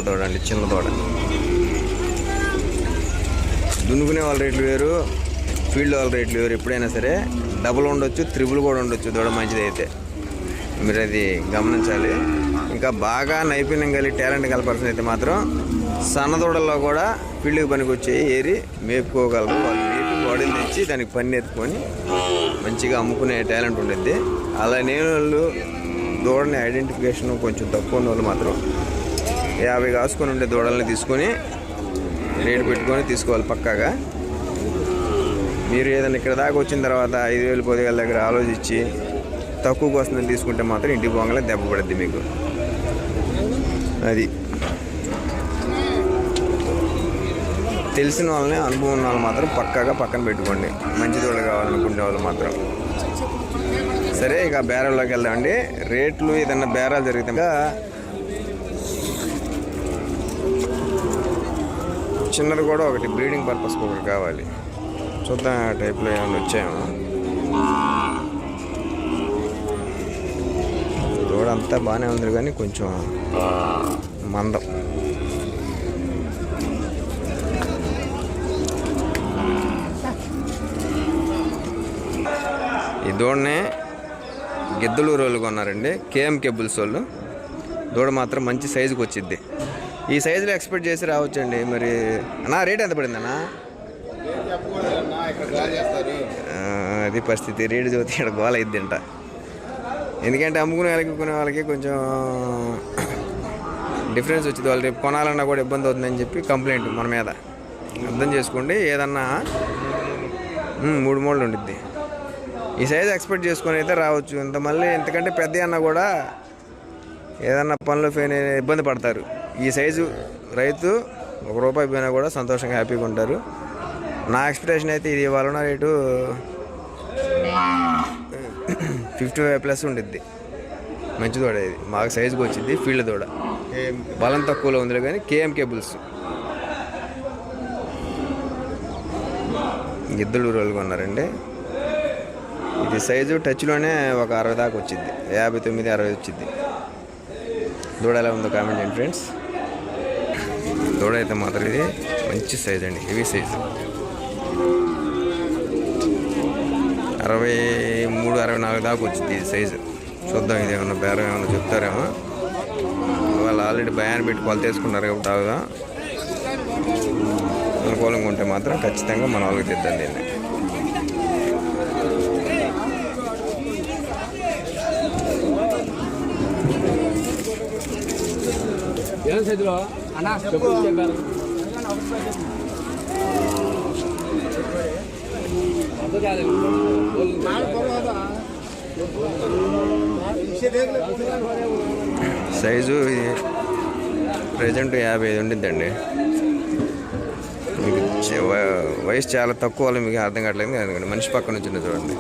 తోడండి, చిన్న తోడ. దున్నుకునే వాళ్ళ రేట్లు వేరు, ఫీల్డ్ వాళ్ళ రేట్లు వేరు. ఎప్పుడైనా సరే డబుల్ ఉండొచ్చు, త్రిబుల్ కూడా ఉండొచ్చు దూడ మంచిది అయితే. మీరు అది గమనించాలి. ఇంకా బాగా నైపుణ్యం కలిగి టాలెంట్ గల పర్సన్ అయితే మాత్రం సన్న దూడల్లో కూడా ఫీల్డ్కి పనికి వచ్చేవి ఏరి మేపుకోగలరు. వాళ్ళు మేపి బాడీలు తెచ్చి దానికి పని ఎత్తుకొని మంచిగా అమ్ముకునే టాలెంట్ ఉండేది. అలా నేను వాళ్ళు దూడని ఐడెంటిఫికేషన్ కొంచెం తక్కువ ఉన్న వాళ్ళు మాత్రం 50 కాసుకొని ఉండే దూడల్ని తీసుకొని రేటు పెట్టుకొని తీసుకోవాలి పక్కాగా. మీరు ఏదైనా ఇక్కడ దాకా వచ్చిన తర్వాత 5,000 10,000 దగ్గర ఆలోచించి తక్కువకు వస్తుందని తీసుకుంటే మాత్రం ఇంటికి పోగానే దెబ్బ పడుద్ది మీకు. అది తెలిసిన వాళ్ళని, అనుభవం ఉన్న వాళ్ళు మాత్రం పక్కాగా పక్కన పెట్టుకోండి. మంచి దూడలు కావాలనుకునే వాళ్ళు మాత్రం. సరే, ఇక బేరాల్లోకి వెళ్దామండి. రేట్లు ఏదన్నా బేరాలు జరిగితే చిన్నది కూడా ఒకటి బ్రీడింగ్ పర్పస్కి ఒకటి కావాలి. చూద్దాం ఆ టైప్లో ఏమైనా వచ్చాయేమో. దూడ అంతా బాగానే ఉంది కానీ కొంచెం మందం. ఈ దూడని గిద్దలూరు వాళ్ళు కొన్నారండి, కేఎం కేబుల్స్ వాళ్ళు. దూడ మాత్రం మంచి సైజుకి వచ్చిద్ది. ఈ సైజులో ఎక్స్పెక్ట్ చేసి రావచ్చండి. మరి అన్నా రేట్ ఎంత పడింది అన్నా? అది పరిస్థితి. రేటు చూస్తే ఇక్కడ గోల అయిద్దంట. ఎందుకంటే అమ్ముకునే వాళ్ళకి కొనే వాళ్ళకి కొంచెం డిఫరెన్స్ వచ్చింది. వాళ్ళు రేపు కొనాలన్నా కూడా ఇబ్బంది అవుతుందని చెప్పి కంప్లైంట్ మన మీద. అర్థం చేసుకోండి. ఏదన్నా 3 మూడలు ఉండిద్ది. ఈ సైజు ఎక్స్పెక్ట్ చేసుకొని అయితే రావచ్చు. ఇంత మళ్ళీ ఇంతకంటే పెద్ద అన్న కూడా ఏదన్నా పనులు ఇబ్బంది పడతారు. ఈ సైజు రైతు ₹1 పోయినా కూడా సంతోషంగా హ్యాపీగా ఉంటారు. నా ఎక్స్పెక్టేషన్ అయితే ఇది ఇవాళ రేటు 55+ ఉండిద్ది. మంచి దూడ ఇది, మాకు సైజుకి వచ్చింది. ఫీల్డ్ దూడ బలం తక్కువలో ఉంది కానీ కేఎం కేబుల్స్ గిద్దలూరు వాళ్ళు కొన్నారండి. ఇది సైజు టచ్లోనే ఒక 60 దాకా వచ్చింది. 59 60 వచ్చింది. దూడ ఎలా ఉందో కామెంట్ చేయండి ఫ్రెండ్స్. దూడ అయితే మాత్రం ఇది మంచి సైజ్ అండి, హెవీ సైజు. 63 64 దాకా వచ్చింది ఈ సైజు. చూద్దాం ఇది ఏమన్నా బేరం ఏమన్నా చెప్తారేమో. వాళ్ళు ఆల్రెడీ భయాన్ని పెట్టి కొలత వేసుకున్నారు కాబట్టి బాగా అనుకూలంగా ఉంటే మాత్రం ఖచ్చితంగా మన వాళ్ళకి తెద్దాం దీన్ని. సైజు ప్రజెంట్ 55 ఉండిద్దండి. మీకు వయసు చాలా తక్కువ వాళ్ళు మీకు అర్థం కావట్లేదు. ఎందుకంటే మనిషి పక్కన నుంచి చూడండి.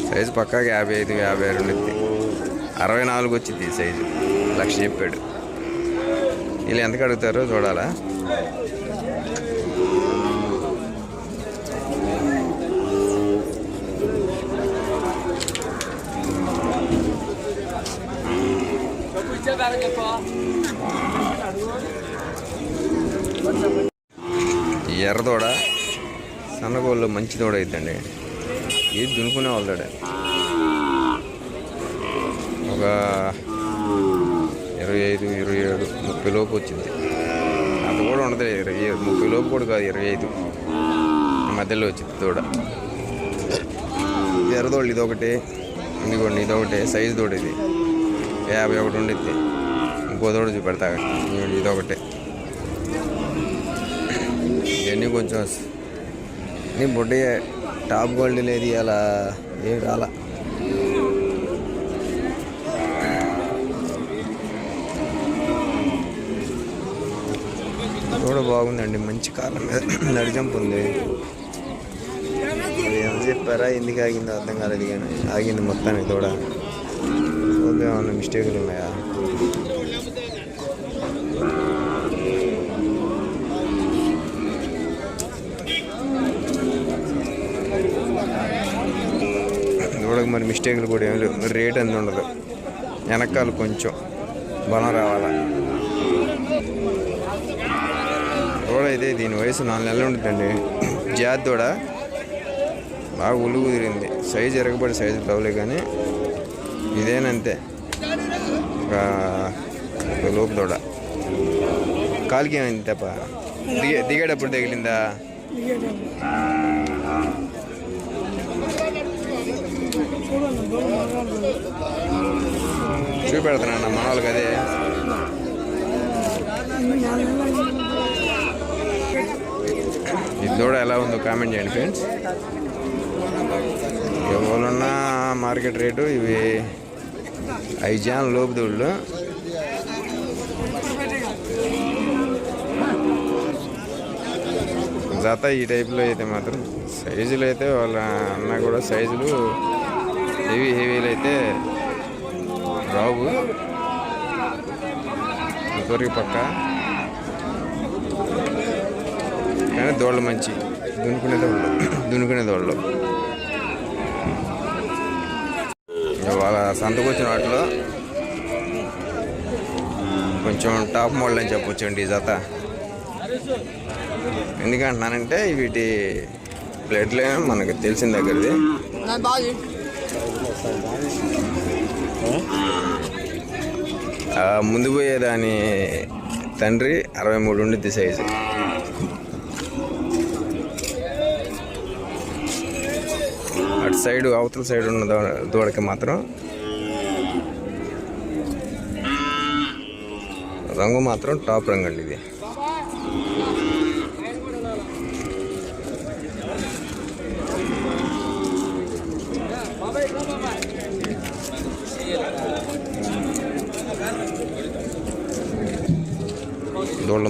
సైజు పక్కాగా 55 56 ఉండిద్ది. 64 వచ్చింది ఈ సైజు. 1,00,000 చెప్పాడు. వీళ్ళు ఎంతకు అడుగుతారో చూడాలా. ఎర్రదోడ సన్నగోళ్ళు మంచి దూడ అయిద్దండి. ఇది దున్నుకునే వాళ్ళ ఒక 25 27 30 లోపు వచ్చింది. అంత కూడా ఉండదు. 30 లోపు కూడా కాదు, 25 మధ్యలో వచ్చింది దూడ. ఎర్రదోళ్ళు ఇదొకటి, ఇదిగోండి ఇదొకటి సైజు దూడ. ఇది 51 ఉండిద్ది. ఇంకో దూడ చూపెడతా. ఇదొకటి. ఇవన్నీ కొంచెం నీ బొడ్డి టాప్ గోల్డ్ లేదు అలా ఏం రాలా. దూడ బాగుందండి, మంచి కాలం మీద నడిజంపు ఉంది. అది ఎంత చెప్పారా, ఎందుకు ఆగిందో అర్థం కాలేదు కానీ ఆగింది మొత్తానికి దూడ. ఏమన్నా మిస్టేకులు ఉన్నాయా? దూడకు మరి మిస్టేకులు కూడా ఏమి లేవు. రేట్ ఎంత ఉండదు. వెనకాల కొంచెం బలం రావాలా. అయితే దీని వయసు 4 నెలలు ఉంటుందండి. జాతి దూడ బాగా ఉలుగు కుదిరింది. సైజు ఎరగబడి సైజు కావలే కానీ ఇదేనంతే. ఒక లోపు దూడ కాలికి ఏమైంది తప్ప దిగేటప్పుడు తగిలిందా? చూపెడుతున్నా మన వాళ్ళకి అదే. ఇది దూడ ఎలా ఉందో కామెంట్ చేయండి ఫ్రెండ్స్. ఎవరున్నా మార్కెట్ రేటు ఇవి 5 జాన్ లోపు దూళ్ళు. జత ఈ టైప్లో అయితే మాత్రం సైజులు అయితే వాళ్ళ అన్న కూడా సైజులు హెవీలు అయితే రావు. ఇంకొరికి పక్క కానీ దోళ్ళు మంచి దున్నుకునే దోళ్ళు. వాళ్ళ సంతకు వచ్చిన వాటిలో కొంచెం టాప్ మోడల్ అని చెప్పొచ్చండి ఈ జత. ఎందుకంటున్నానంటే వీటి ప్లేట్లే మనకు తెలిసిన దగ్గరది. ముందు పోయేదాని తండ్రి 63 ఉండిద్ది సైజు. అటు సైడు అవతల సైడ్ ఉన్న దూడకి మాత్రం రంగు మాత్రం టాప్ రంగు అండి ఇది. దూడ